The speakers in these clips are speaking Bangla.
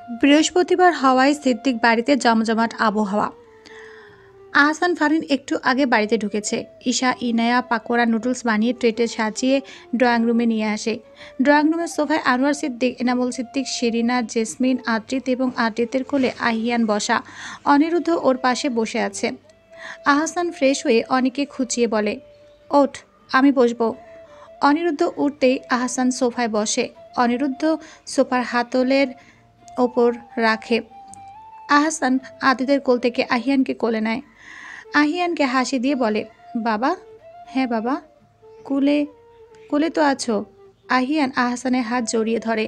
বৃহস্পতিবার হওয়ায় সিদ্দিক বাড়িতে জমজমাট আবহাওয়া। আহসান ফারিন একটু আগে বাড়িতে ঢুকেছে। ঈশা ইনায়া পাকোড়া নুডলস বানিয়ে ট্রেটে সাজিয়ে ড্রয়িং রুমে নিয়ে আসে। ড্রয়িং রুমের সোফায় আনোয়ার সিদ্দিক, এনামুল সিদ্দিক, শিরিনা, জেসমিন, আদ্রিত এবং আদ্রিতের কোলে আহিয়ান বসা। অনিরুদ্ধ ওর পাশে বসে আছে। আহসান ফ্রেশ হয়ে অনিকে খুঁচিয়ে বলে, ওঠ, আমি বসবো। অনিরুদ্ধ উঠতেই আহসান সোফায় বসে। অনিরুদ্ধ সোফার হাতলের ওপর রাখে। আহসান আদিতের কোল থেকে আহিয়ানকে কোলে নেয়। আহিয়ানকে হাসি দিয়ে বলে, বাবা? হ্যাঁ বাবা। কুলে কুলে তো আছো। আহিয়ান আহসানের হাত জড়িয়ে ধরে।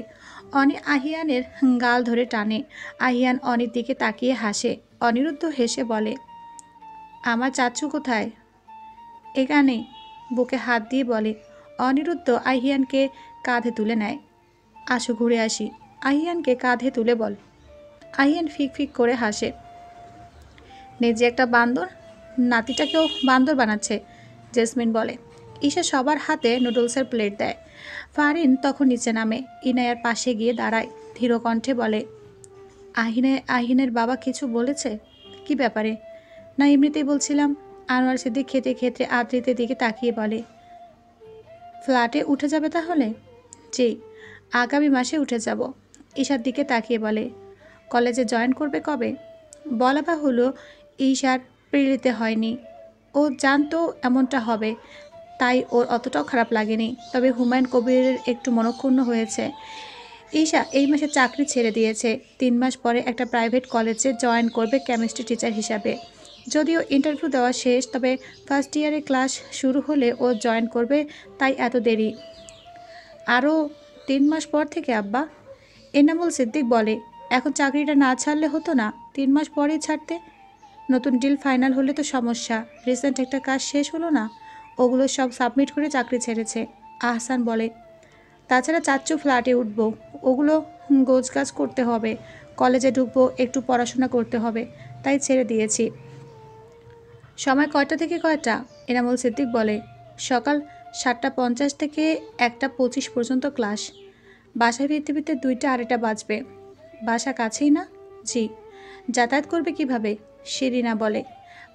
অনি আহিয়ানের গাল ধরে টানে। আহিয়ান অনির দিকে তাকিয়ে হাসে। অনিরুদ্ধ হেসে বলে, আমার চাচু কোথায়? এখানে। বুকে হাত দিয়ে বলে। অনিরুদ্ধ আহিয়ানকে কাঁধে তুলে নেয়। আসো ঘুরে আসি। আহিয়ানকে কাঁধে তুলে বল। আহিয়ান ফিক ফিক করে হাসে। নিজে একটা বান্দর, নাতিটাকেও বান্দর বানাচ্ছে, জেসমিন বলে। ঈশা সবার হাতে নুডলসের প্লেট দেয়। ফারিন তখন নিচে নামে। ইনায়ার পাশে গিয়ে দাঁড়ায়। ধীর কণ্ঠে বলে, আহিনের বাবা কিছু বলেছে? কি ব্যাপারে? না এমনিতেই বলছিলাম। আনোয়ার সিদ্দিক খেতে খেতে আদ্রিতের দিকে তাকিয়ে বলে, ফ্ল্যাটে উঠে যাবে তাহলে? জি, আগামী মাসে উঠে যাব। ঈশার দিকে তাকিয়ে বলে, কলেজে জয়েন করবে কবে? বলা বাহুল্য ঈশার প্রেরিতে হয়নি। ও জানতো এমনটা হবে, তাই ওর অতটাও খারাপ লাগেনি। তবে হুমায়ুন কবিরের একটু মনক্ষুণ্ণ হয়েছে। ঈশা এই মাসে চাকরি ছেড়ে দিয়েছে। 3 মাস পরে একটা প্রাইভেট কলেজে জয়েন করবে কেমিস্ট্রি টিচার হিসাবে। যদিও ইন্টারভিউ দেওয়া শেষ, তবে ফার্স্ট ইয়ারে ক্লাস শুরু হলে ও জয়েন করবে, তাই এত দেরি। আরও 3 মাস পর থেকে আব্বা। এনামুল সিদ্দিক বলে, এখন চাকরিটা না ছাড়লে হতো না? 3 মাস পরেই ছাড়তে। নতুন ডিল ফাইনাল হলে তো সমস্যা। রিসেন্ট একটা কাজ শেষ হলো না, ওগুলো সব সাবমিট করে চাকরি ছেড়েছে। আহসান বলে, তাছাড়া চাচ্চু ফ্ল্যাটে উঠবো, ওগুলো গোছগাছ করতে হবে। কলেজে ঢুকবো, একটু পড়াশোনা করতে হবে, তাই ছেড়ে দিয়েছি। সময় কয়টা থেকে কয়টা? এনামুল সিদ্দিক বলে, সকাল 7:50 থেকে 1:25 পর্যন্ত ক্লাস। বাসায় ফিরতে ফিরতে 2টা 2:30 বাজবে। বাসা কাছেই না? জি। যাতায়াত করবে কিভাবে? শিরিনা বলে,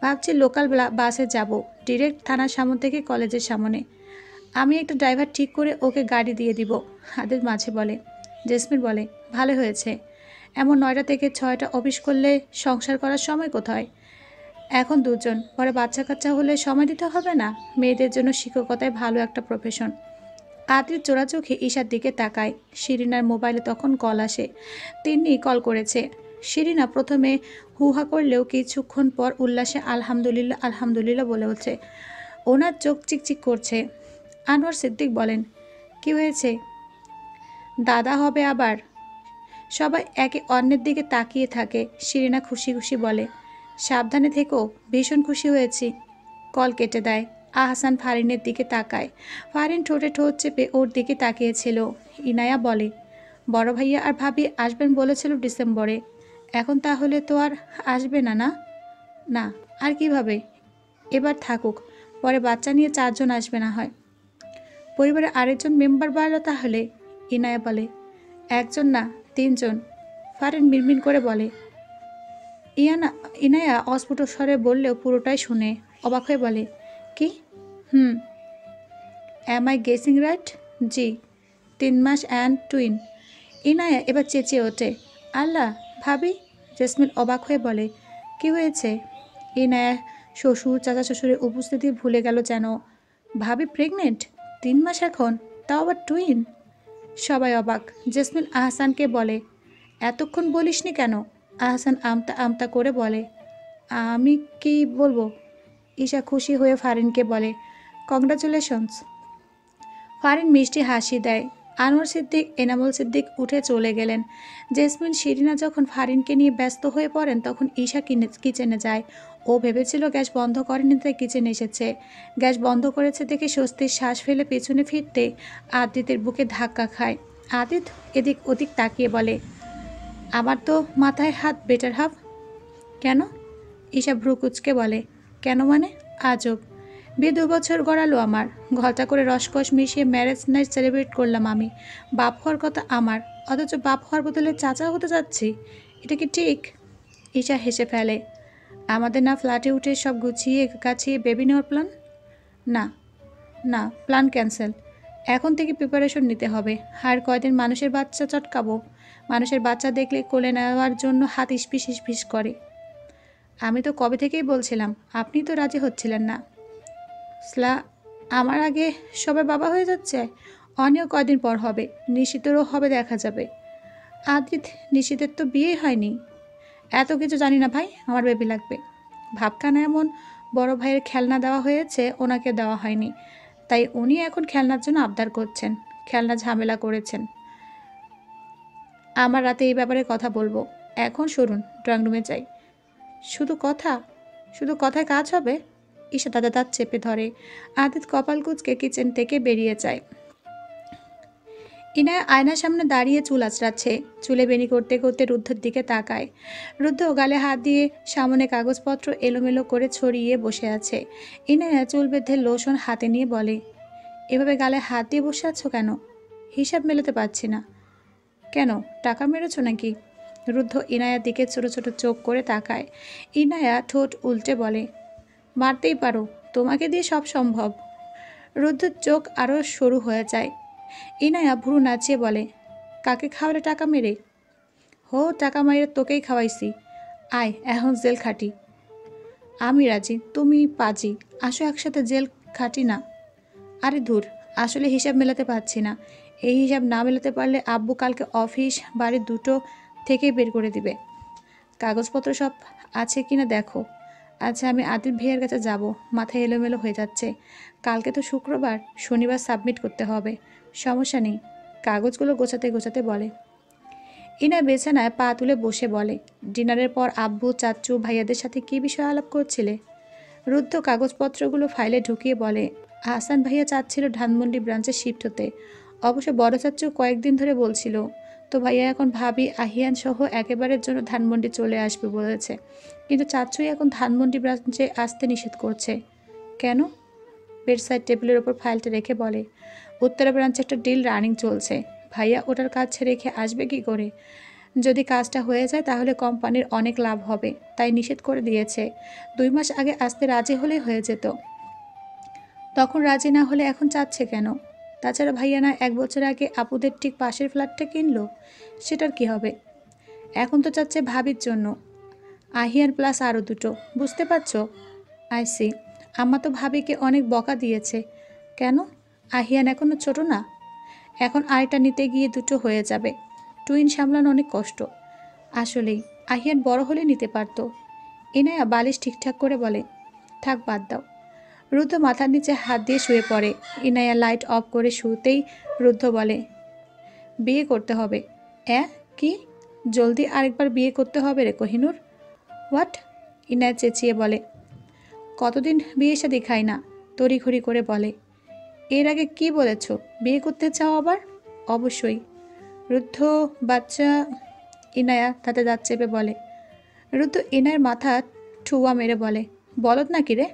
ভাবছি লোকাল বাসে যাব, ডিরেক্ট থানার সামনে থেকে কলেজের সামনে। আমি একটা ড্রাইভার ঠিক করে ওকে গাড়ি দিয়ে দিব। হাদের মাঝে বলে। জেসমিন বলে, ভালো হয়েছে। এমন 9টা থেকে 6টা অফিস করলে সংসার করার সময় কোথায়? এখন দুজন, পরে বাচ্চা কাচ্চা হলে সময় দিতে হবে না? মেয়েদের জন্য শিক্ষকতায় ভালো একটা প্রফেশন। আদ্রিত চোরা চোখে ঈশার দিকে তাকায়। শিরিনার মোবাইলে তখন কল আসে। তিনি কল করেছে। শিরিনা প্রথমে হুহা করলেও কিছুক্ষণ পর উল্লাসে আলহামদুলিল্লাহ আলহামদুলিল্লাহ বলে ওঠে। ওনার চোখ চিকচিক করছে। আনোয়ার সিদ্দিক বলেন, কি হয়েছে? দাদা হবে আবার? সবাই একে অন্যের দিকে তাকিয়ে থাকে। শিরিনা খুশি খুশি বলে, সাবধানে থেকো, ভীষণ খুশি হয়েছি। কল কেটে দেয়। আহসান ফারিনের দিকে তাকায়। ফারিন ঠোঁটে ঠোঁট চেপে ওর দিকে তাকিয়েছিল। ইনায়া বলে, বড় ভাইয়া আর ভাবি আসবেন বলেছিল ডিসেম্বরে। এখন তাহলে তো আর আসবে না? না না, আর কিভাবে? এবার থাকুক, পরে বাচ্চা নিয়ে 4 জন আসবে না হয়। পরিবারের আরেকজন মেম্বার বাড়লো তাহলে? ইনায়া বলে, 1 জন না, 3 জন। ফারিন মিনমিন করে বলে। ইনায়া অস্ফুট স্বরে বললেও পুরোটাই শুনে। অবাক হয়ে বলে, কি? Am I guessing right? জি। 3 মাস অ্যান্ড টুইন। ইনায়া এবার চেঁচিয়ে ওঠে, আল্লাহ, ভাবি? জেসমিন অবাক হয়ে বলে, কি হয়েছে? ইনায়া শ্বশুর চাচা শ্বশুরের উপস্থিতি ভুলে গেল যেন। ভাবি প্রেগনেন্ট? 3 মাস এখন, তাও আবার টুইন? সবাই অবাক। জেসমিন আহসানকে বলে, এতক্ষণ বলিসনি কেন? আহসান আমতা আমতা করে বলে, আমি কি বলবো? ঈশা খুশি হয়ে ফারিনকে বলে, কংগ্রাচুলেশনস। ফারিন মিষ্টি হাসি দেয়। আনোয়ার সিদ্দিক, এনামুল সিদ্দিক উঠে চলে গেলেন। জেসমিন শিরিনা যখন ফারিনকে নিয়ে ব্যস্ত হয়ে পড়েন, তখন ঈশা কিচেনে যায়। ও ভেবেছিল গ্যাস বন্ধ করেনি, তাই কিচেনে এসেছে। গ্যাস বন্ধ করেছে দেখে স্বস্তির শ্বাস ফেলে পেছনে ফিরতে আদিতের বুকে ধাক্কা খায়। আদিত এদিক ওদিক তাকিয়ে বলে, আমার তো মাথায় হাত, বেটার হাফ। কেন? ঈশা ভ্রু কুচকে বলে, কেন মানে? আজব। বিয়ে 2 বছর গড়ালো আমার। ঘটা করে রসকস মিশিয়ে ম্যারেজ নাইট সেলিব্রেট করলাম আমি। বাপ হওয়ার কথা আমার, অথচ বাপ হওয়ার বদলে চাচা হতে যাচ্ছি। এটা কি ঠিক? ঈশা হেসে ফেলে। আমাদের না ফ্ল্যাটে উঠে সব গুছিয়ে গাছিয়ে বেবি নেওয়ার প্ল্যান? না, না, প্ল্যান ক্যান্সেল। এখন থেকে প্রিপারেশন নিতে হবে। আর কয়দিন মানুষের বাচ্চা চটকাবো। মানুষের বাচ্চা দেখলে কোলে নেওয়ার জন্য হাত ইসপিস ইসপিস করে। আমি তো কবে থেকেই বলছিলাম, আপনি তো রাজি হচ্ছিলেন না। স্লা, আমার আগে সবাই বাবা হয়ে যাচ্ছে। অনেক কয়দিন পর হবে, নিশিতেরও হবে, দেখা যাবে। আদিত, নিশিতের তো বিয়ে হয়নি। এত কিছু জানি না ভাই, আমার বেবি লাগবে। ভাবখানা এমন, বড় ভাইয়ের খেলনা দেওয়া হয়েছে, ওনাকে দেওয়া হয়নি, তাই উনি এখন খেলনার জন্য আবদার করছেন, খেলনা ঝামেলা করেছেন। আমার রাতে এই ব্যাপারে কথা বলবো। এখন শুনুন, ড্রয়িং রুমে যাই। শুধু কথা? শুধু কথায় কাজ হবে? ঈশা দাদা দাঁত চেপে ধরে। আদিত কপাল কুঁচকে কিচেন থেকে বেরিয়ে যায়। ইনায়া আয়নার সামনে দাঁড়িয়ে চুল আঁচড়াচ্ছে। চুলে বেনি করতে করতে রুদ্ধর দিকে তাকায়। রুদ্ধ গালে হাত দিয়ে সামনে কাগজপত্র এলোমেলো করে ছড়িয়ে বসে আছে। ইনায়া চুল বেঁধে লোশন হাতে নিয়ে বলে, এভাবে গালে হাত দিয়ে বসে আছো কেন? হিসাব মেলাতে পারছি না। কেন, টাকা মেরেছ নাকি? রুদ্ধ ইনায়ার দিকে ছোট ছোট চোখ করে তাকায়। ইনায়া ঠোঁট উল্টে বলে, মারতেই পারো, তোমাকে দিয়ে সব সম্ভব। রুদ্ধর চোখ আরও সরু হয়ে যায়। ইনায়া ভ্রু নাচিয়ে বলে, কাকে খাওয়ালে টাকা মেরে? হো, টাকা মাইরে তোকেই খাওয়াইছি। আয় এখন জেল খাটি। আমি রাজি, তুমি পাজি। আসো একসাথে জেল খাটি না। আরে ধুর, আসলে হিসাব মেলাতে পারছি না। এই হিসাব না মেলাতে পারলে আব্বু কালকে অফিস বাড়ি দুটো থেকেই বের করে দিবে। কাগজপত্র সব আছে কিনা দেখো। আচ্ছা, আমি আদিত ভাইয়ের কাছে যাব। মাথায় এলোমেলো হয়ে যাচ্ছে। কালকে তো শুক্রবার, শনিবার সাবমিট করতে হবে। সমস্যা নেই, কাগজগুলো গোছাতে গোছাতে বলে। ইনা বিছানায় পা তুলে বসে বলে, ডিনারের পর আব্বু চাচ্চু ভাইয়াদের সাথে কী বিষয়ে আলাপ করছিলে? রুদ্ধ কাগজপত্রগুলো ফাইলে ঢুকিয়ে বলে, আহসান ভাইয়া চাচ্ছিল ধানমন্ডি ব্রাঞ্চে শিফট হতে। অবশ্য বড় চাচ্চু কয়েকদিন ধরে বলছিল, তো ভাইয়া এখন ভাবি আহিয়ান সহ একেবারের জন্য ধানমন্ডি চলে আসবে বলেছে। কিন্তু চাচ্চুই এখন ধানমন্ডি ব্রাঞ্চে আসতে নিষেধ করছে। কেন? বেডসাইড টেবিলের ওপর ফাইলটা রেখে বলে, উত্তরা ব্রাঞ্চে একটা ডিল রানিং চলছে। ভাইয়া ওটার কাজ ছেড়ে রেখে আসবে কি করে? যদি কাজটা হয়ে যায় তাহলে কোম্পানির অনেক লাভ হবে, তাই নিষেধ করে দিয়েছে। 2 মাস আগে আসতে রাজি হলেই হয়ে যেত। তখন রাজি না হলে এখন চাচ্ছে কেন? তাছাড়া ভাইয়া না 1 বছর আগে আপুদের ঠিক পাশের ফ্ল্যাটটা কিনলো, সেটার কি হবে? এখন তো চাচ্ছে ভাবির জন্য আহিয়ান প্লাস আরও দুটো। বুঝতে পারছো? আইসি। আম্মা তো ভাবিকে অনেক বকা দিয়েছে। কেন? আহিয়ান এখনও ছোট না? এখন আরেকটা নিতে গিয়ে দুটো হয়ে যাবে। টুইন সামলানো অনেক কষ্ট। আসলেই আহিয়ান বড় হলে নিতে পারতো। ইনায়া বালিশ ঠিকঠাক করে বলে, থাক বাদ দাও। রুদ্ধ মাথার নিচে হাত দিয়ে শুয়ে পড়ে। ইনায়া লাইট অফ করে শুতেই রুদ্ধ বলে, বিয়ে করতে হবে। কি? জলদি আরেকবার বিয়ে করতে হবে রে কোহিনুর? হোয়াট? ইনায়া চেঁচিয়ে বলে, কতদিন বিয়ে শাদী খাই না? তড়িঘড়ি করে বলে, এর আগে কি বলেছ? বিয়ে করতে চাও আবার? অবশ্যই। রুদ্ধ বাচ্চা। ইনায়া তাতে দাঁত চেপে বলে। রুদ্ধ ইনায়ের মাথা ঠুয়া মেরে বলে, বলদ নাকি রে?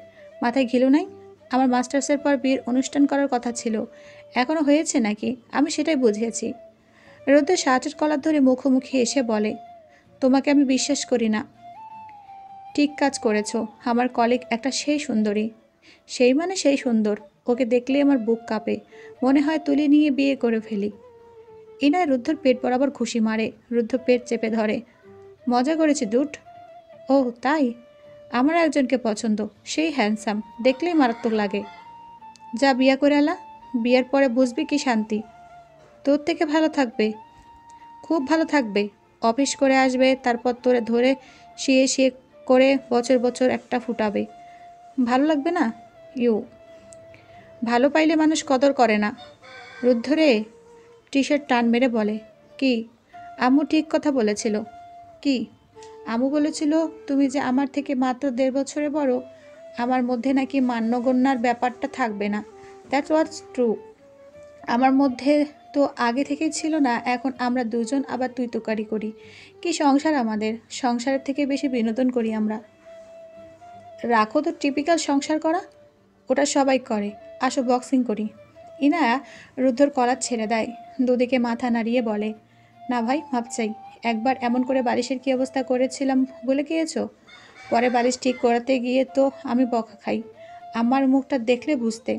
মাথায় ঘিলু নাই? আমার মাস্টার্সের পর বিয়ের অনুষ্ঠান করার কথা ছিল, এখনও হয়েছে নাকি? আমি সেটাই বুঝিয়েছি। রুদ্ধ শার্টের কলার ধরে মুখোমুখি এসে বলে, তোমাকে আমি বিশ্বাস করি না। ঠিক কাজ করেছ। আমার কলিগ একটা সেই সুন্দরী। সেই মানে সেই সুন্দর। ওকে দেখলেই আমার বুক কাঁপে, মনে হয় তুলে নিয়ে বিয়ে করে ফেলি। ইনায় রুদ্ধর পেট বরাবর ঘুষি মারে। রুদ্ধ পেট চেপে ধরে। মজা করেছি দুট। ও তাই? আমার একজনকে পছন্দ, সেই হ্যান্ডসাম, দেখলেই মারাত্মক লাগে। যা বিয়া করে এলা, বিয়ের পরে বুঝবি কি শান্তি। তোর থেকে ভালো থাকবে, খুব ভালো থাকবে। অফিস করে আসবে, তারপর তোরে ধরে শুয়ে শুয়ে করে বছর বছর একটা ফুটাবে। ভালো লাগবে না? ইউ, ভালো পাইলে মানুষ কদর করে না। রুদ্ধ রে, টি শার্ট টান মেরে বলে, কি? আম্মু ঠিক কথা বলেছিল। কি? আম্মু বলেছিল তুমি যে আমার থেকে মাত্র 1.5 বছরে বড়, আমার মধ্যে নাকি মান্যগণ্যার ব্যাপারটা থাকবে না। That's what's true. আমার মধ্যে তো আগে থেকেই ছিল না, এখন আমরা দুজন আবার তুই তোকারি করি। কি সংসার আমাদের! সংসারের থেকে বেশি বিনোদন করি আমরা। রাখো তো টিপিক্যাল সংসার করা, ওটা সবাই করে। আসো বক্সিং করি। ইনায়া রুদ্ধর কলার ছেড়ে দেয়, দুদিকে মাথা নাড়িয়ে বলে, না ভাই, মাপ চাই। একবার এমন করে বালিশের কী অবস্থা করেছিলাম বলে গিয়েছো? পরে বালিশ ঠিক করাতে গিয়ে তো আমি বকা খাই। আমার মুখটা দেখলে বুঝতে।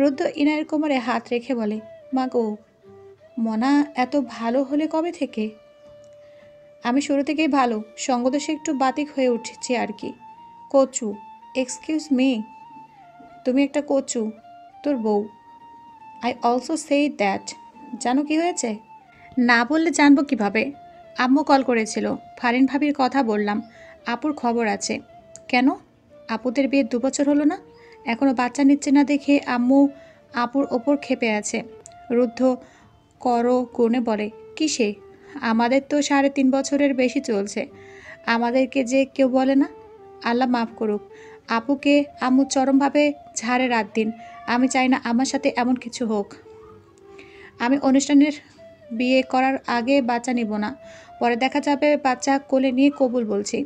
রুদ্র ইনায়ের কোমরে হাত রেখে বলে, মা গো, মনা এত ভালো হলে কবে থেকে? আমি শুরু থেকেই ভালো, সঙ্গদোষে একটু বাতিক হয়ে উঠেছি আর কি। কচু? এক্সকিউজ মি, তুমি একটা কচু, তোর বউ। I also say that. জানো কি হয়েছে? না বললে জানবো কিভাবে? আম্মু কল করেছিল, ফারিন ভাবির কথা বললাম, আপুর খবর আছে। কেন? আপুদের বিয়ে 2 বছর হলো না, এখনো বাচ্চা নিচ্ছে না দেখে আম্মু আপুর ওপর ক্ষেপে আছে। রুদ্ধ করো কোণে বলে, কিসে? আমাদের তো 3.5 বছরের বেশি চলছে, আমাদেরকে যে কেউ বলে না। আল্লাহ মাফ করুক, আপুকে আম্মু চরমভাবে ঝাড়ে রাত দিন। আমি চাই না আমার সাথে এমন কিছু হোক। আমি অনুষ্ঠানের বিয়ে করার আগে বাচ্চা নিব না, পরে দেখা যাবে বাচ্চা কোলে নিয়ে কবুল বলছি।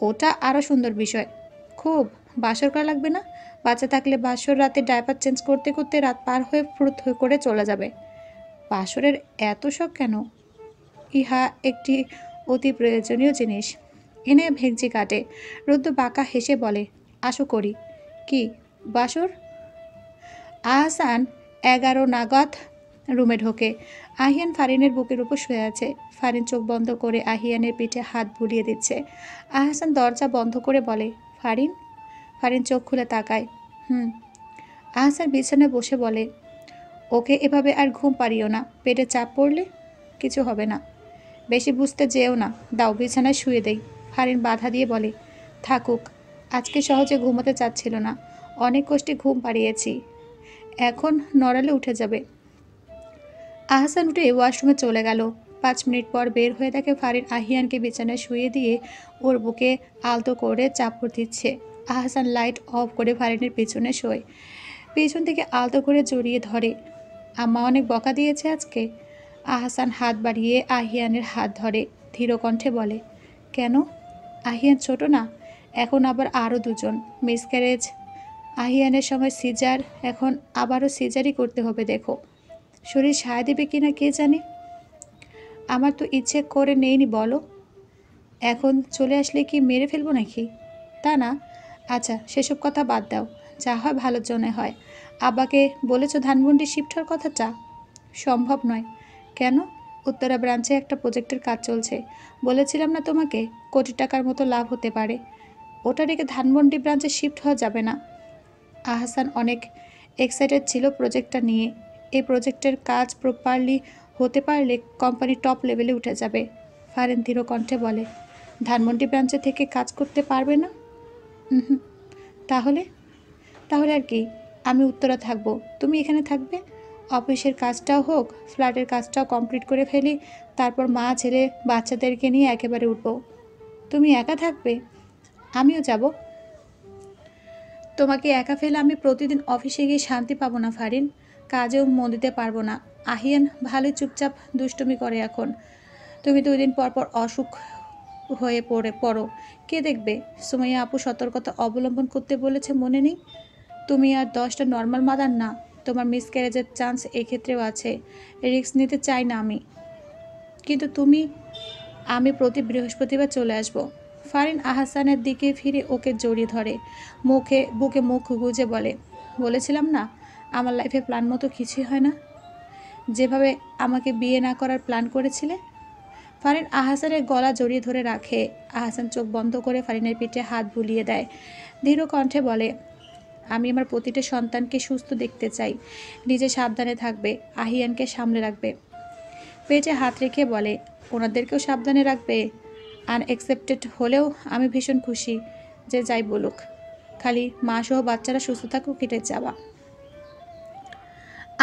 ওটা আরও সুন্দর বিষয়। খুব বাসর করা লাগবে না, বাচ্চা থাকলে বাসর রাতে ডায়পার চেঞ্জ করতে করতে রাত পার হয়ে ফুরুত হয়ে করে চলে যাবে। বাসরের এত শখ কেন? ইহা একটি অতি প্রয়োজনীয় জিনিস। এনে ভেঙচি কাটে। রুদ্র বাঁকা হেসে বলে, আশু করি। কি বাসর? আহসান 11 নাগাদ রুমে ঢোকে। আহিয়ান ফারিনের বুকের উপর শুয়ে আছে। ফারিন চোখ বন্ধ করে আহিয়ানের পিঠে হাত বুলিয়ে দিচ্ছে। আহসান দরজা বন্ধ করে বলে, ফারিন। ফারিন চোখ খুলে তাকায়। হুম। আহসান বিছানায় বসে বলে, ওকে এভাবে আর ঘুম পারিও না, পেটে চাপ পড়লে কিছু হবে না। বেশি বুঝতে যেও না, দাও বিছানায় শুয়ে দেই। ফারিন বাধা দিয়ে বলে, থাকুক, আজকে সহজে ঘুমোতে চাচ্ছিল না, অনেক কষ্টে ঘুম পাড়িয়েছি, এখন নড়ালে উঠে যাবে। আহসান উঠে ওয়াশরুমে চলে গেল। 5 মিনিট পর বের হয়ে দেখে ফারিন আহিয়ানকে বিছানায় শুয়ে দিয়ে ওর বুকে আলতো করে চাপড় দিচ্ছে। আহসান লাইট অফ করে ফারিনের পিছনে শোয়, পিছন থেকে আলতো করে জড়িয়ে ধরে। আম্মা অনেক বকা দিয়েছে আজকে। আহসান হাত বাড়িয়ে আহিয়ানের হাত ধরে, ধীর কণ্ঠে বলে, কেন? আহিয়ান ছোট না, এখন আবার আরও 2জন মিসক্যারেজ। আহিয়ানের সময় সিজার, এখন আবারও সিজারই করতে হবে। দেখো শরীর সায় দেবে কিনা কে জানে। আমার তো ইচ্ছে করে নেইনি বলো। এখন চলে আসলে কি মেরে ফেলবো নাকি? তা না। আচ্ছা সেসব কথা বাদ দাও, যা হয় ভালোর জন্য হয়। আব্বাকে বলেছো ধানমন্ডি শিফট হওয়ার কথাটা? সম্ভব নয়। কেন? উত্তরা ব্রাঞ্চে একটা প্রজেক্টের কাজ চলছে, বলেছিলাম না তোমাকে, কোটি টাকার মতো লাভ হতে পারে। ওটা রেখে ধানমন্ডি ব্রাঞ্চে শিফট হওয়া যাবে না। আহসান অনেক এক্সাইটেড ছিল প্রজেক্টটা নিয়ে। এই প্রজেক্টের কাজ প্রপারলি হতে পারলে কোম্পানি টপ লেভেলে উঠে যাবে। ফারিন ধীর কণ্ঠে বলে, ধানমন্ডি ব্রাঞ্চে থেকে কাজ করতে পারবে না? হুম। তাহলে? তাহলে আর কি, আমি উত্তরা থাকবো, তুমি এখানে থাকবে। অফিসের কাজটাও হোক, ফ্ল্যাটের কাজটাও কমপ্লিট করে ফেলি, তারপর মা ছেলে বাচ্চাদেরকে নিয়ে একেবারে উঠবো। তুমি একা থাকবে? আমিও যাব। তোমাকে একা ফেলে আমি প্রতিদিন অফিসে গিয়ে শান্তি পাবো না ফারিন, কাজেও মন দিতে পারবো না। আহিয়ান ভালোই চুপচাপ দুষ্টুমি করে এখন। তুমি 2 দিন পর পর অসুখ হয়ে পড়ো, কে দেখবে? সুমাইয়া আপু সতর্কতা অবলম্বন করতে বলেছে, মনে নেই? তুমি আর 10টা নর্মাল মাদার না, তোমার মিসক্যারেজের চান্স এক্ষেত্রেও আছে। রিস্ক নিতে চাই না আমি। কিন্তু তুমি, আমি প্রতি বৃহস্পতিবার চলে আসব। ফারিন আহসানের দিকে ফিরে ওকে জড়িয়ে ধরে, বুকে মুখ গুজে বলে, বলেছিলাম না আমার লাইফে প্ল্যান মতো কিছুই হয় না। যেভাবে আমাকে বিয়ে না করার প্ল্যান করেছিলে। ফারিন আহসানের গলা জড়িয়ে ধরে রাখে। আহসান চোখ বন্ধ করে ফারিনের পিঠে হাত বুলিয়ে দেয়, ধীর কণ্ঠে বলে, আমি আমার প্রতিটা সন্তানকে সুস্থ দেখতে চাই। নিজে সাবধানে থাকবে, আহিয়ানকে সামলে রাখবে। পেটে হাত রেখে বলে, ওনাদেরকেও সাবধানে রাখবে। আনএক্সেপ্টেড হলেও আমি ভীষণ খুশি, যে যাই বলুক, খালি মা সহ বাচ্চারা সুস্থ থাকুক এটাই চাওয়া।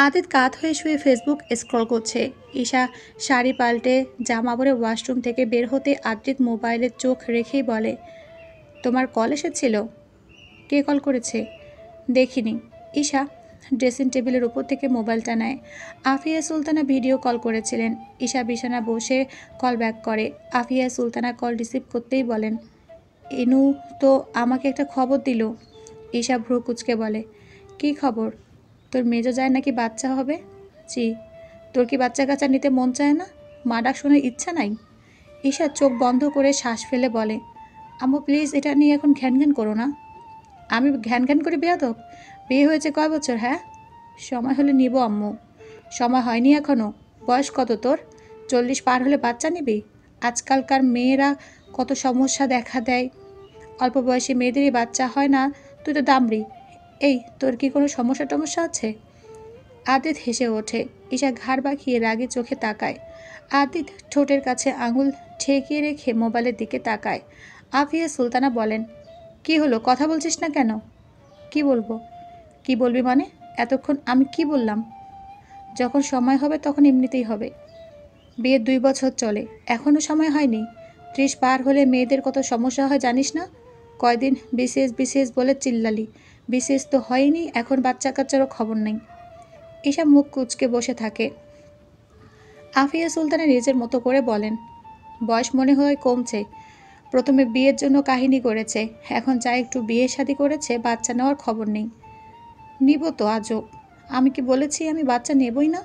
আদিত কাত হয়ে শুয়ে ফেসবুক স্ক্রল করছে। ঈশা শাড়ি পাল্টে জামা পরে ওয়াশরুম থেকে বের হতে আদিত মোবাইলে চোখ রেখেই বলে, তোমার কল এসেছিল? কে কল করেছে? দেখিনি। ঈশা ড্রেসিং টেবিলের উপর থেকে মোবাইলটা নেয়। আফিয়া সুলতানা ভিডিও কল করেছিলেন। ঈশা বিছানা বসে কল ব্যাক করে। আফিয়া সুলতানা কল রিসিভ করতেই বলেন, ইনু তো আমাকে একটা খবর দিল। ঈশা ভ্রু কুচকে বলে, কী খবর? তোর মেজো যায় নাকি বাচ্চা হবে? জি। তোর কি বাচ্চা কাচ্চা নিতে মন চায় না? মা ডাক শোনার ইচ্ছা নাই? ঈশা চোখ বন্ধ করে শ্বাস ফেলে বলে, আম্মু প্লিজ এটা নিয়ে এখন ঘ্যান ঘ্যান করো না। আমি ঘ্যান ঘ্যান করে বেয়াদব? বিয়ে হয়েছে কয় বছর? হ্যাঁ, সময় হলে নিব আম্মু। সময় হয়নি এখনো। বয়স কত তোর? 40 পার হলে বাচ্চা নিবি? আজকালকার মেয়েরা কত সমস্যা দেখা দেয়। অল্প বয়সী মেয়েদেরই বাচ্চা হয় না। তুই তো দামড়ি। এই, তোর কি কোনো সমস্যা টমস্যা আছে? আদিত হেসে ওঠে। ঈশা ঘাড় বাঁকিয়ে রাগে চোখে তাকায়। আদিত ঠোঁটের কাছে আঙুল ঠেকিয়ে রেখে মোবাইলের দিকে তাকায়। আফিয়া সুলতানা বলেন, কি হলো, কথা বলছিস না কেন? কি বলবো? কি বলবি মানে? এতক্ষণ আমি কি বললাম? যখন সময় হবে তখন এমনিতেই হবে। বিয়ের 2 বছর চলে, এখনও সময় হয়নি? 30 পার হলে মেয়েদের কত সমস্যা হয় জানিস না? কয়দিন বিশেষ বিশেষ বলে চিল্লালি, বিশেষ তো হয়নি, এখন বাচ্চা কাচ্চারও খবর নেই। ঈশা মুখ কুঁচকে বসে থাকে। আফিয়া সুলতানা নিজের মতো করে বলেন, বয়স মনে হয় কমছে। প্রথমে বিয়ের জন্য কাহিনী করেছে, এখন যা একটু বিয়ে শাদী করেছে, বাচ্চা নেওয়ার খবর নেই। নিব তো, আজব। আমি কি বলেছি আমি বাচ্চা নেবই না?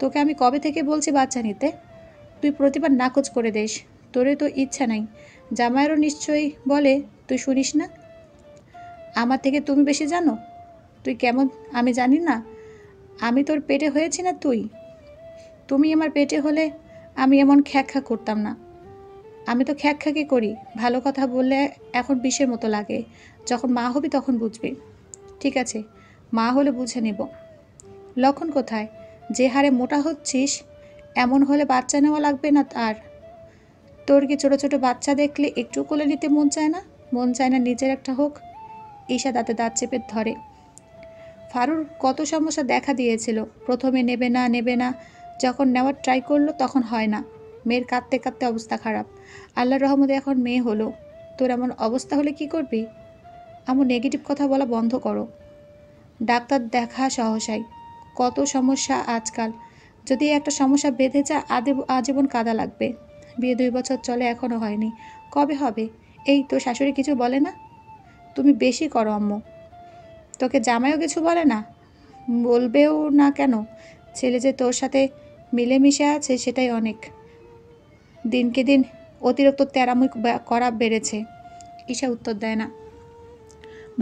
তোকে আমি কবে থেকে বলছি বাচ্চা নিতে? তুই প্রতিবার নাকচ করে দিস। তোরে তো ইচ্ছা নাই, জামাইয়েরও নিশ্চয়ই বলে, তুই শুনিস না? আমার থেকে তুমি বেশি জানো? তুই কেমন আমি জানি না? আমি তোর পেটে হয়েছি না তুই? তুমি আমার পেটে হলে আমি এমন খ্যাঁকা করতাম না। আমি তো খ্যাঁকি করি। ভালো কথা বললে এখন বিষের মতো লাগে। যখন মা হবি তখন বুঝবি। ঠিক আছে, মা হলে বুঝে নেব। লক্ষণ কোথায়? যে হারে মোটা হচ্ছিস, এমন হলে বাচ্চা নেওয়া লাগবে না আর? তোর কি ছোট ছোট বাচ্চা দেখলে একটু কোলে নিতে মন চায় না? মন চায় না নিজের একটা হোক? ঈশা দাঁতে দাঁত চেপে ধরে। ফারুর কত সমস্যা দেখা দিয়েছিল। প্রথমে নেবে না নেবে না, যখন নেওয়ার ট্রাই করলো তখন হয় না। মেয়ের কাঁদতে কাঁদতে অবস্থা খারাপ। আল্লাহর রহমতে এখন মেয়ে হলো। তোর এমন অবস্থা হলে কি করবি? আমার নেগেটিভ কথা বলা বন্ধ করো। ডাক্তার দেখা সহসাই। কত সমস্যা আজকাল। যদি একটা সমস্যা বেঁধে যায় আজীবন কাদা লাগবে। বিয়ে 2 বছর চলে, এখনও হয়নি। কবে হবে? এই তোর শাশুড়ি কিছু বলে না? তুমি বেশি করো আম্মু। তোকে জামাইও কিছু বলে না? বলবেও না কেন? ছেলে যে তোর সাথে মিলেমিশে আছে সেটাই অনেক। দিনকে দিন অতিরিক্ত তেরামি করা বেড়েছে। ঈশা উত্তর দেয় না।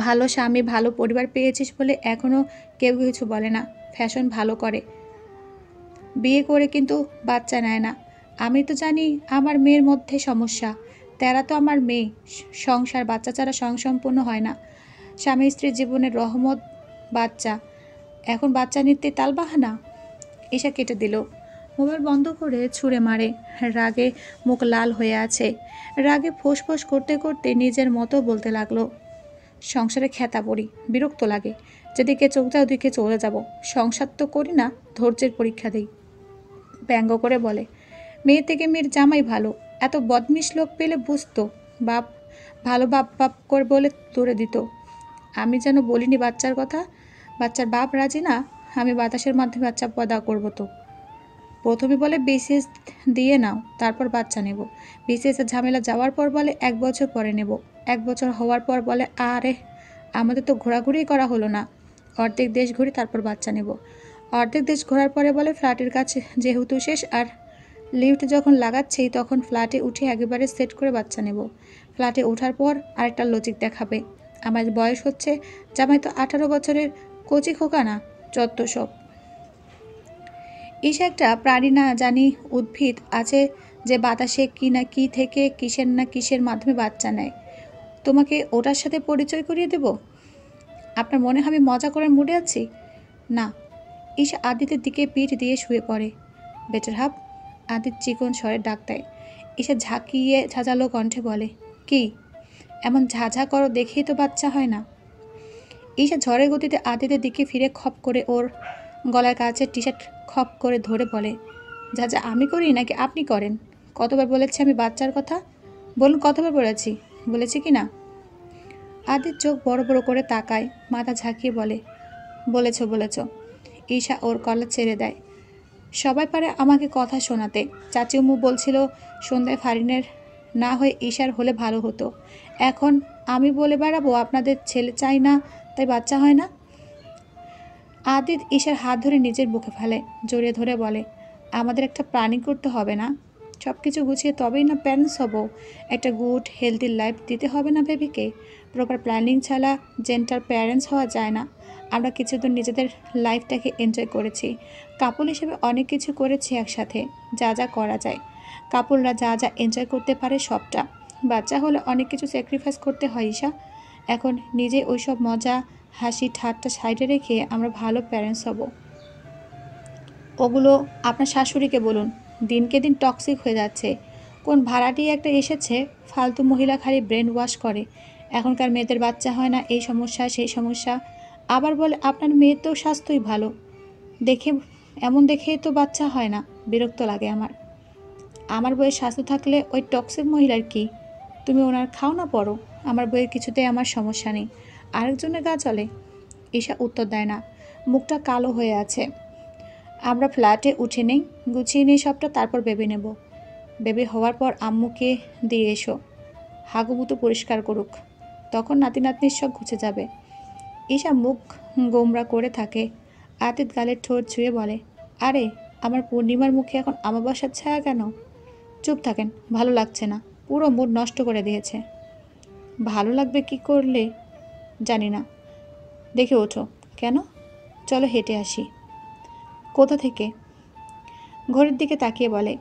ভালো স্বামী, ভালো পরিবার পেয়েছিস বলে এখনও কেউ কিছু বলে না। ফ্যাশন ভালো করে, বিয়ে করে কিন্তু বাচ্চা নেয় না। আমি তো জানি আমার মেয়ের মধ্যে সমস্যা। তেরা তো আমার মেয়ে। সংসার বাচ্চা ছাড়া স্বয়ংসম্পূর্ণ হয় না। স্বামী স্ত্রীর জীবনের রহমত বাচ্চা। এখন বাচ্চা নিতে তালবাহানা। ঈশা কেটে দিল। মোবাইল বন্ধ করে ছুঁড়ে মারে। রাগে মুখ লাল হয়ে আছে। রাগে ফোঁস করতে করতে নিজের মতো বলতে লাগলো, সংসারে খেতা পড়ি, বিরক্ত লাগে। যেদিকে চোখ যায় ওদিকে চলে যাব। সংসার তো করি না, ধৈর্যের পরীক্ষা দিই। ব্যঙ্গ করে বলে, মেয়ে থেকে মেয়ের জামাই ভালো। এত বদমিশ লোক পেলে বুঝতো। বাপ ভালো, বাপ বাপ করে বলে তুলে দিত। আমি যেন বলিনি বাচ্চার কথা। বাচ্চার বাপ রাজি না। আমি বাতাসের মাধ্যমে বাচ্চা পয়দা করব তো। প্রথমে বলে বিসিএস দিয়ে নাও, তারপর বাচ্চা নেব। বিসিএসের ঝামেলা যাওয়ার পর বলে 1 বছর পরে নেব। 1 বছর হওয়ার পর বলে, আরে আমাদের তো ঘোরাঘুরি করা হলো না। অর্ধেক দেশ ঘুরি তারপর বাচ্চা নেব। অর্ধেক দেশ ঘোরার পরে বলে ফ্ল্যাটের কাছে যেহেতু শেষ, আর লিফট যখন লাগাচ্ছেই তখন ফ্ল্যাটে উঠে একেবারে সেট করে বাচ্চা নেব। ফ্ল্যাটে ওঠার পর আরেকটা লজিক দেখাবে। আমার বয়স হচ্ছে, জামাই তো 18 বছরের কচি খোকা না। যত সব। ঈশা একটা প্রাণী না জানি উদ্ভিদ আছে যে বাতাসে কি না কি থেকে কিসের না কিসের মাধ্যমে বাচ্চা নেয়। তোমাকে ওটার সাথে পরিচয় করিয়ে দেব? আপনার মনে হয় আমি মজা করার মুডে আছি? না। ঈশা আদিতের দিকে পিঠ দিয়ে শুয়ে পড়ে। Better half. আদিত চিকন স্বরে ডাক দেয়। ঈশা ঝাঁকিয়ে ঝাঁঝালো কণ্ঠে বলে, কি? এমন ঝাঝা করো দেখেই তো বাচ্চা হয় না। ঈশা ঝড়ের গতিতে আদিতের দিকে ফিরে খপ করে ওর গলার কাছে টি শার্ট খপ করে ধরে বলে, যা যা আমি করি নাকি আপনি করেন? কতবার বলেছি আমি বাচ্চার কথা? বলুন কতবার বলেছি কি না? আদিত চোখ বড় বড় করে তাকায়, মাথা ঝাঁকিয়ে বলে, বলেছ। ঈশা ওর কলা ছেড়ে দেয়। সবাই পারে আমাকে কথা শোনাতে। চাচিউম্মু বলছিল সন্ধ্যায় ফারিনের না হয়ে ঈশার হলে ভালো হতো। এখন আমি বলে বেড়াবো আপনাদের ছেলে চাই না তাই বাচ্চা হয় না? আদিত ঈশার হাত ধরে নিজের বুকে ফেলে, জড়িয়ে ধরে বলে, আমাদের একটা প্ল্যানিং করতে হবে না? সব কিছু গুছিয়ে তবেই না প্যারেন্টস হব। একটা গুড হেলদি লাইফ দিতে হবে না বেবিকে? প্রপার প্ল্যানিং ছাড়া জেন্টার প্যারেন্টস হওয়া যায় না। আমরা কিছুদিন নিজেদের লাইফটাকে এনজয় করেছি, কাপল হিসেবে অনেক কিছু করেছি একসাথে, যা যা করা যায়। কাপলরা যা যা এনজয় করতে পারে সবটা। বাচ্চা হলে অনেক কিছু স্যাক্রিফাইস করতে হয় ঈশা। এখন নিজে ওইসব মজা হাসি ঠাট্টা সাইডে রেখে আমরা ভালো প্যারেন্টস হব। ওগুলো আপনার শাশুড়িকে বলুন, দিনকে দিন টক্সিক হয়ে যাচ্ছে। কোন ভাড়াটি একটা এসেছে, ফালতু মহিলা খালি ব্রেন ওয়াশ করে। এখনকার মেয়েদের বাচ্চা হয় না, এই সমস্যা সেই সমস্যা। আবার বলে আপনার মেয়ের তো স্বাস্থ্যই ভালো, দেখে এমন দেখেই তো বাচ্চা হয় না। বিরক্ত লাগে আমার। আমার বইয়ের স্বাস্থ্য থাকলে ওই টক্সিক মহিলার কি? তুমি ওনার খাও না পড়ো, আমার বইয়ের কিছুতেই আমার সমস্যা নেই। আরেকজনের গা চলে? ঈশা উত্তর দেয় না, মুখটা কালো হয়ে আছে। আমরা ফ্ল্যাটে উঠে নেই, গুছিয়ে নেই সবটা, তারপর বেবি নেব। বেবি হওয়ার পর আম্মুকে দিয়ে এসো, হাগুবুতো পরিষ্কার করুক, তখন নাতি নাতনির সব ঘুচে যাবে। ঈশা মুখ গোমরা করে থাকে। আতিত গালের ঠোঁট ছুঁয়ে বলে, আরে আমার পূর্ণিমার মুখে এখন আমাবস্যার ছায়া কেন? চুপ থাকেন, ভালো লাগছে না, পুরো মুড নষ্ট করে দিয়েছে। ভালো লাগবে কি করলে জানি না, দেখে ওঠো। কেন? চলো হেঁটে আসি। কোথা থেকে? ঘড়ির দিকে তাকিয়ে বলে,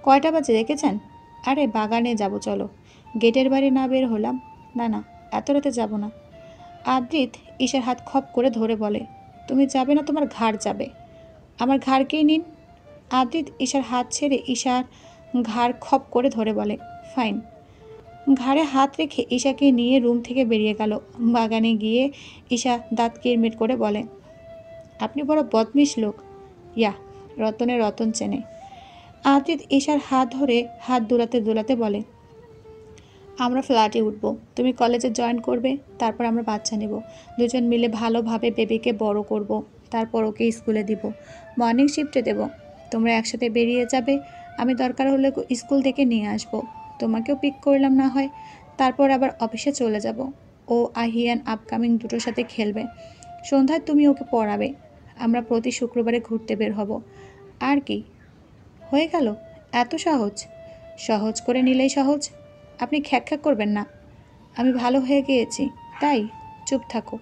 কয়টা বাজে দেখেছেন? আরে বাগানে যাব চলো। গেটের বাইরে না বের হলাম? না না, এত রাতে যাব না। আদ্রিত ঈশার হাত খপ করে ধরে বলে, তুমি যাবে না, তোমার ঘাড় যাবে। আমার ঘাড়কেই নিন। আদ্রিত ঈশার হাত ছেড়ে ঈশার ঘাড় খপ করে ধরে বলে, ফাইন। ঘাড়ে হাত রেখে ঈশাকে নিয়ে রুম থেকে বেরিয়ে গেল। বাগানে গিয়ে ঈশা দাঁত কিরমির করে বলে, আপনি বড় বদমিশ লোক। ইয়া, রতনে রতন চেনে। আদ্রিত ঈশার হাত ধরে হাত দোলাতে দোলাতে বলে, আমরা ফ্ল্যাটে উঠবো, তুমি কলেজে জয়েন করবে, তারপর আমরা বাচ্চা নেব। দুজন মিলে ভালোভাবে বেবিকে বড় করব, তারপর ওকে স্কুলে দিব, মর্নিং শিফটে দেব। তোমরা একসাথে বেরিয়ে যাবে, আমি দরকার হলে স্কুল থেকে নিয়ে আসব। তোমাকেও পিক করলাম না হয়, তারপর আবার অফিসে চলে যাব। ও আহিয়ান আপকামিং দুটোর সাথে খেলবে, সন্ধ্যায় তুমি ওকে পড়াবে। আমরা প্রতি শুক্রবারে ঘুরতে বের হব। আর কি, হয়ে গেল? এত সহজ? সহজ করে নিলেই সহজ। আপনি খ্যাক করবেন না। আমি ভালো হয়ে গিয়েছি তাই? চুপ থাকো।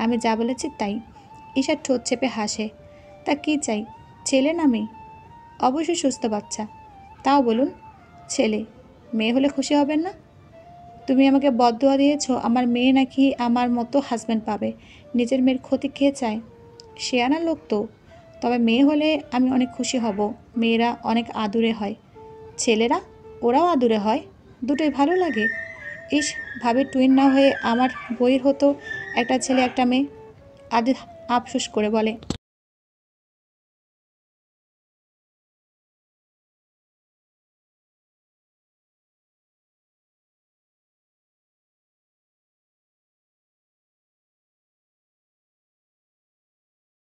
আমি যা বলেছি তাই। ঈশার ঠোঁট চেপে হাসে। তা কি চাই, ছেলে না মেয়ে? অবশ্যই সুস্থ বাচ্চা। তাও বলুন, ছেলে। মেয়ে হলে খুশি হবেন না? তুমি আমাকে বদদোয়া দিয়েছ আমার মেয়ে নাকি আমার মতো হাজব্যান্ড পাবে। নিজের মেয়ের ক্ষতি কে চায়? শেয়ানা লোক তো। তবে মেয়ে হলে আমি অনেক খুশি হব। মেয়েরা অনেক আদুরে হয়। ছেলেরা? ওরাও আদুরে হয়। দুটোই ভালো লাগে। ইস, ভাবে টুইন না হয়ে আমার বইয়ের হতো, একটা ছেলে একটা মেয়ে। আদি আফসোস করে বলে,